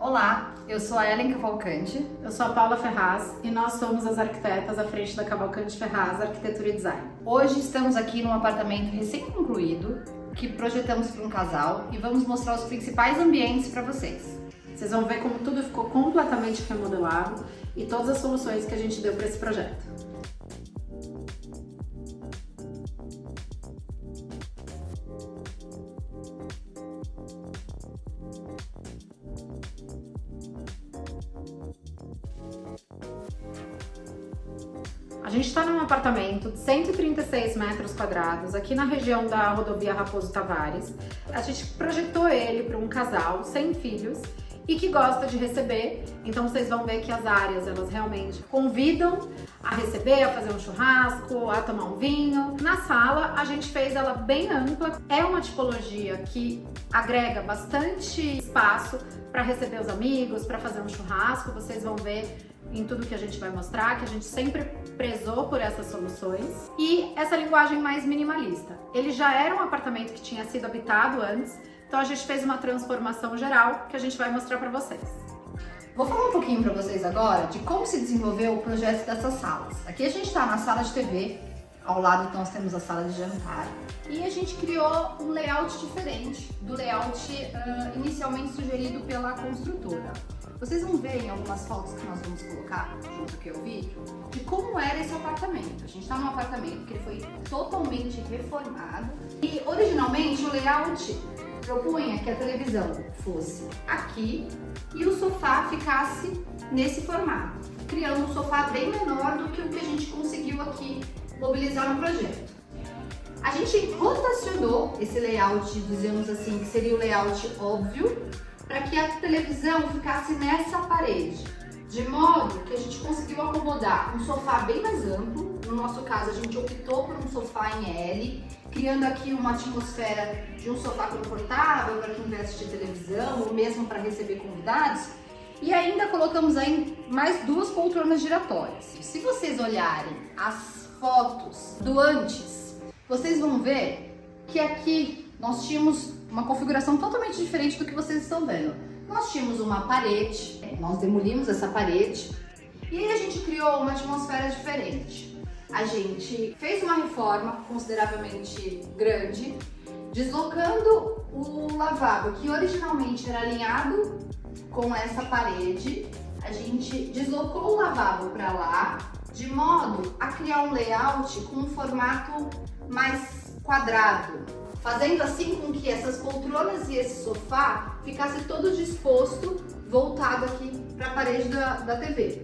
Olá, eu sou a Ellen Cavalcante. Eu sou a Paula Ferraz e nós somos as arquitetas à frente da Cavalcante Ferraz Arquitetura e Design. Hoje estamos aqui num apartamento recém-concluído que projetamos para um casal e vamos mostrar os principais ambientes para vocês. Vocês vão ver como tudo ficou completamente remodelado e todas as soluções que a gente deu para esse projeto. A gente está num apartamento de 136 metros quadrados, aqui na região da rodovia Raposo Tavares. A gente projetou ele para um casal sem filhos e que gosta de receber, então vocês vão ver que as áreas, elas realmente convidam a receber, a fazer um churrasco, a tomar um vinho. Na sala, a gente fez ela bem ampla, é uma tipologia que agrega bastante espaço para receber os amigos, para fazer um churrasco. Vocês vão ver em tudo que a gente vai mostrar, que a gente sempre prezou por essas soluções. E essa linguagem mais minimalista. Ele já era um apartamento que tinha sido habitado antes, então a gente fez uma transformação geral que a gente vai mostrar para vocês. Vou falar um pouquinho para vocês agora de como se desenvolveu o projeto dessas salas. Aqui a gente está na sala de TV, ao lado nós temos a sala de jantar, e a gente criou um layout diferente do layout inicialmente sugerido pela construtora. Vocês vão ver em algumas fotos que nós vamos colocar junto aqui ao vídeo de como era esse apartamento. A gente está num apartamento que ele foi totalmente reformado e originalmente o layout propunha que a televisão fosse aqui e o sofá ficasse nesse formato, criando um sofá bem menor do que o que a gente conseguiu aqui mobilizar no projeto. A gente rotacionou esse layout, dizemos assim, que seria o layout óbvio, para que a televisão ficasse nessa parede, de modo que a gente conseguiu acomodar um sofá bem mais amplo. No nosso caso, a gente optou por um sofá em L, criando aqui uma atmosfera de um sofá confortável para quem vai assistir televisão ou mesmo para receber convidados. E ainda colocamos aí mais duas poltronas giratórias. Se vocês olharem as fotos do antes, vocês vão ver que aqui nós tínhamos uma configuração totalmente diferente do que vocês estão vendo. Nós tínhamos uma parede, nós demolimos essa parede e aí a gente criou uma atmosfera diferente. A gente fez uma reforma consideravelmente grande, deslocando o lavabo, que originalmente era alinhado com essa parede. A gente deslocou o lavabo para lá, de modo a criar um layout com um formato mais quadrado, fazendo assim com que essas poltronas e esse sofá ficasse todo disposto, voltado aqui para a parede da TV.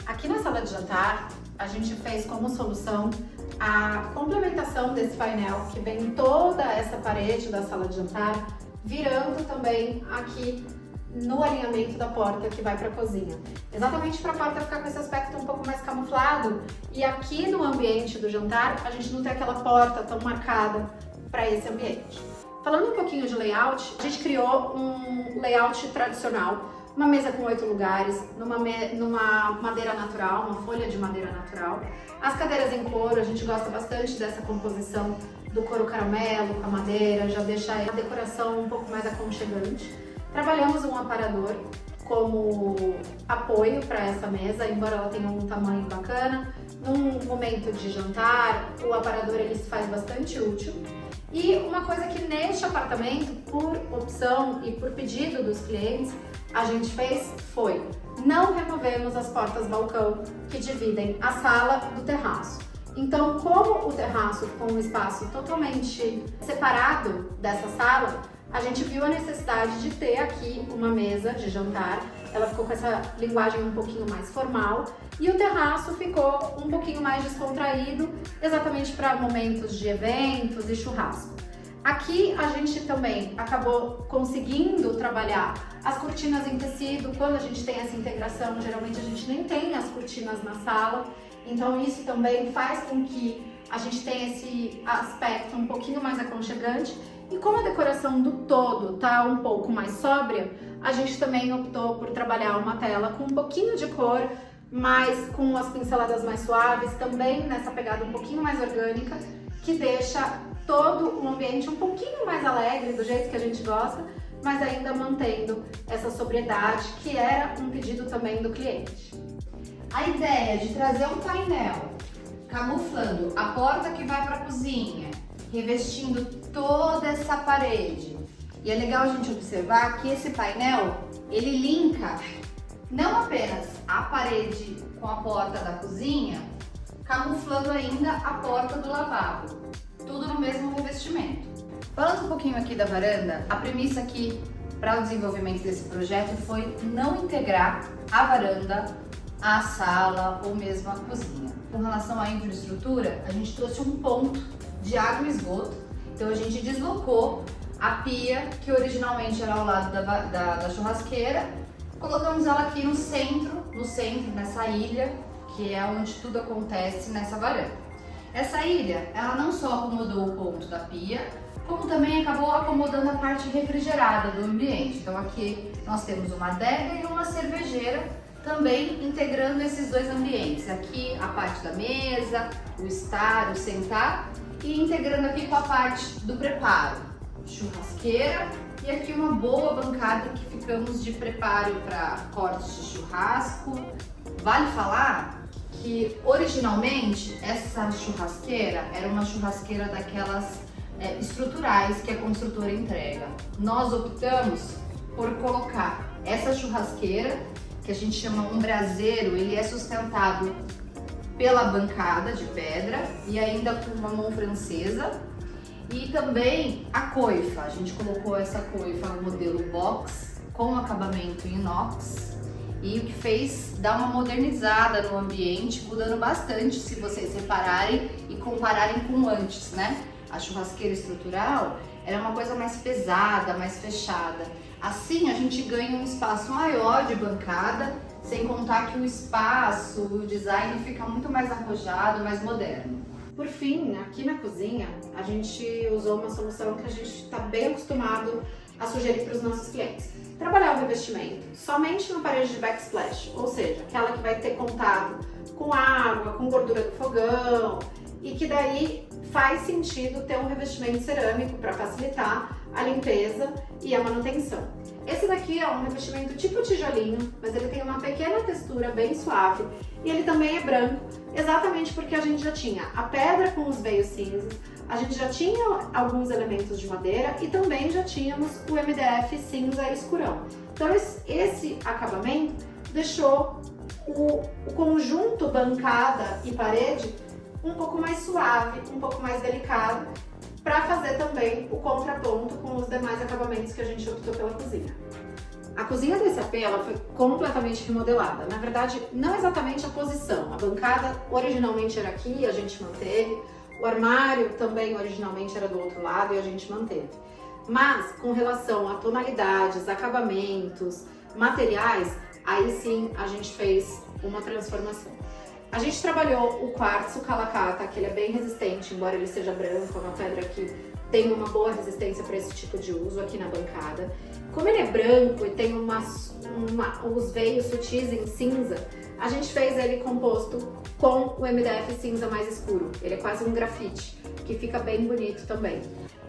Aqui na sala de jantar, a gente fez como solução a complementação desse painel que vem em toda essa parede da sala de jantar, virando também aqui no alinhamento da porta que vai para a cozinha. Exatamente para a porta ficar com esse aspecto um pouco mais camuflado e aqui no ambiente do jantar a gente não tem aquela porta tão marcada para esse ambiente. Falando um pouquinho de layout, a gente criou um layout tradicional, uma mesa com 8 lugares, numa madeira natural, uma folha de madeira natural. As cadeiras em couro, a gente gosta bastante dessa composição do couro caramelo com a madeira, já deixa a decoração um pouco mais aconchegante. Trabalhamos um aparador como apoio para essa mesa, embora ela tenha um tamanho bacana. Num momento de jantar, o aparador ele se faz bastante útil. E uma coisa que neste apartamento, por opção e por pedido dos clientes, a gente fez foi não removemos as portas balcão que dividem a sala do terraço. Então, como o terraço ficou um espaço totalmente separado dessa sala, a gente viu a necessidade de ter aqui uma mesa de jantar. Ela ficou com essa linguagem um pouquinho mais formal e o terraço ficou um pouquinho mais descontraído, exatamente para momentos de eventos e churrasco. Aqui a gente também acabou conseguindo trabalhar as cortinas em tecido. Quando a gente tem essa integração, geralmente a gente nem tem as cortinas na sala, então isso também faz com que a gente tenha esse aspecto um pouquinho mais aconchegante. E como a decoração do todo tá um pouco mais sóbria, a gente também optou por trabalhar uma tela com um pouquinho de cor, mas com as pinceladas mais suaves, também nessa pegada um pouquinho mais orgânica, que deixa todo um ambiente um pouquinho mais alegre, do jeito que a gente gosta, mas ainda mantendo essa sobriedade, que era um pedido também do cliente. A ideia de trazer um painel camuflando a porta que vai para a cozinha, revestindo toda essa parede. E é legal a gente observar que esse painel, ele linka não apenas a parede com a porta da cozinha, camuflando ainda a porta do lavabo, tudo no mesmo revestimento. Falando um pouquinho aqui da varanda, a premissa aqui para o desenvolvimento desse projeto foi não integrar a varanda à sala ou mesmo à cozinha. Com relação à infraestrutura, a gente trouxe um ponto de água e esgoto, então a gente deslocou a pia, que originalmente era ao lado da churrasqueira, colocamos ela aqui no centro, nessa ilha, que é onde tudo acontece nessa varanda. Essa ilha, ela não só acomodou o ponto da pia, como também acabou acomodando a parte refrigerada do ambiente. Então aqui nós temos uma adega e uma cervejeira, também integrando esses dois ambientes. Aqui a parte da mesa, o estar, o sentar, e integrando aqui com a parte do preparo, churrasqueira, e aqui uma boa bancada que ficamos de preparo para cortes de churrasco. Vale falar que originalmente essa churrasqueira era uma churrasqueira daquelas estruturais que a construtora entrega. Nós optamos por colocar essa churrasqueira, que a gente chama um braseiro, ele é sustentado pela bancada de pedra e ainda com uma mão francesa, e também a coifa. A gente colocou essa coifa no modelo box com acabamento em inox, e o que fez dar uma modernizada no ambiente, mudando bastante se vocês repararem e compararem com antes, né? A churrasqueira estrutural era uma coisa mais pesada, mais fechada. Assim a gente ganha um espaço maior de bancada, sem contar que o espaço, o design fica muito mais arrojado, mais moderno. Por fim, aqui na cozinha, a gente usou uma solução que a gente está bem acostumado a sugerir para os nossos clientes. Trabalhar o revestimento somente na parede de backsplash, ou seja, aquela que vai ter contato com água, com gordura do fogão, e que daí faz sentido ter um revestimento cerâmico para facilitar a limpeza e a manutenção. Esse daqui é um revestimento tipo tijolinho, mas ele tem uma pequena textura bem suave e ele também é branco, exatamente porque a gente já tinha a pedra com os veios cinzas, a gente já tinha alguns elementos de madeira e também já tínhamos o MDF cinza escurão. Então esse acabamento deixou o conjunto bancada e parede um pouco mais suave, um pouco mais delicado, para fazer também o contraponto com os demais acabamentos que a gente optou pela cozinha. A cozinha da SAP ela foi completamente remodelada. Na verdade, não exatamente a posição. A bancada originalmente era aqui, a gente manteve. O armário também originalmente era do outro lado e a gente manteve. Mas com relação a tonalidades, acabamentos, materiais, aí sim a gente fez uma transformação. A gente trabalhou o quartzo calacata, que ele é bem resistente, embora ele seja branco, é uma pedra que tem uma boa resistência para esse tipo de uso aqui na bancada. Como ele é branco e tem os veios sutis em cinza, a gente fez ele composto com o MDF cinza mais escuro. Ele é quase um grafite, que fica bem bonito também.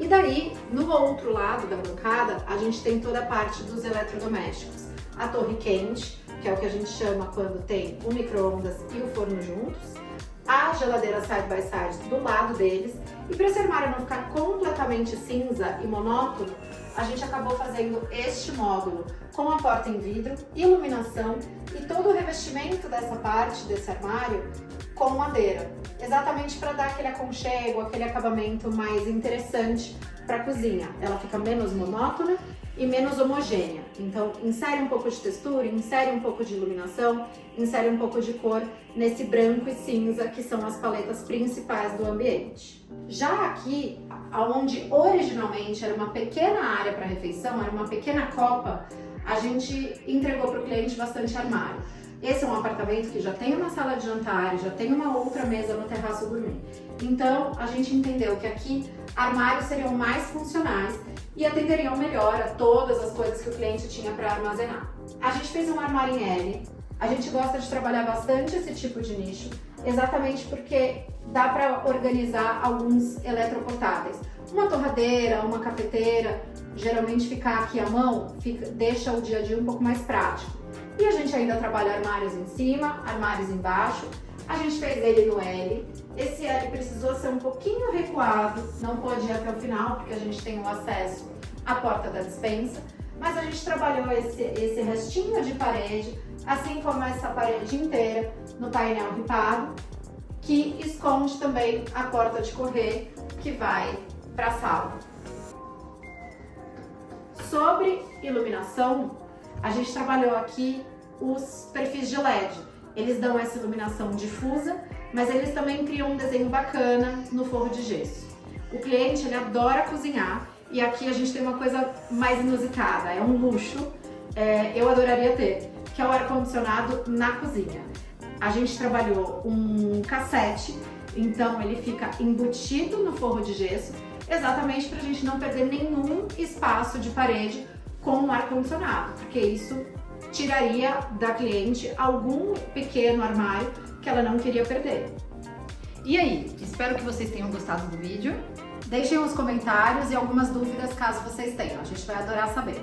E daí, no outro lado da bancada, a gente tem toda a parte dos eletrodomésticos. A torre quente, que é o que a gente chama quando tem o micro-ondas e o forno juntos, a geladeira side by side do lado deles, e para esse armário não ficar completamente cinza e monótono, a gente acabou fazendo este módulo com a porta em vidro, iluminação e todo o revestimento dessa parte desse armário com madeira, exatamente para dar aquele aconchego, aquele acabamento mais interessante para a cozinha. Ela fica menos monótona e menos homogênea. Então, insere um pouco de textura, insere um pouco de iluminação, insere um pouco de cor nesse branco e cinza, que são as paletas principais do ambiente. Já aqui, onde originalmente era uma pequena área para refeição, era uma pequena copa, a gente entregou para o cliente bastante armário. Esse é um apartamento que já tem uma sala de jantar, já tem uma outra mesa no terraço gourmet. Então, a gente entendeu que aqui armários seriam mais funcionais e atenderiam melhor a todas as coisas que o cliente tinha para armazenar. A gente fez um armário em L, A gente gosta de trabalhar bastante esse tipo de nicho, exatamente porque dá para organizar alguns eletroportáteis. Uma torradeira, uma cafeteira, geralmente ficar aqui à mão, deixa o dia a dia um pouco mais prático. E a gente ainda trabalha armários em cima, armários embaixo. A gente fez ele no L. Esse L precisou ser um pouquinho recuado, não pôde ir até o final, porque a gente tem o acesso à porta da despensa. Mas a gente trabalhou esse restinho de parede, assim como essa parede inteira, no painel ripado, que esconde também a porta de correr que vai para a sala. Sobre iluminação, a gente trabalhou aqui os perfis de LED. Eles dão essa iluminação difusa, mas eles também criam um desenho bacana no forro de gesso. O cliente, ele adora cozinhar, e aqui a gente tem uma coisa mais inusitada, é um luxo, eu adoraria ter, que é o ar-condicionado na cozinha. A gente trabalhou um cassete, então ele fica embutido no forro de gesso, exatamente para a gente não perder nenhum espaço de parede com o ar-condicionado, porque isso tiraria da cliente algum pequeno armário que ela não queria perder. E aí, espero que vocês tenham gostado do vídeo. Deixem os comentários e algumas dúvidas caso vocês tenham, a gente vai adorar saber.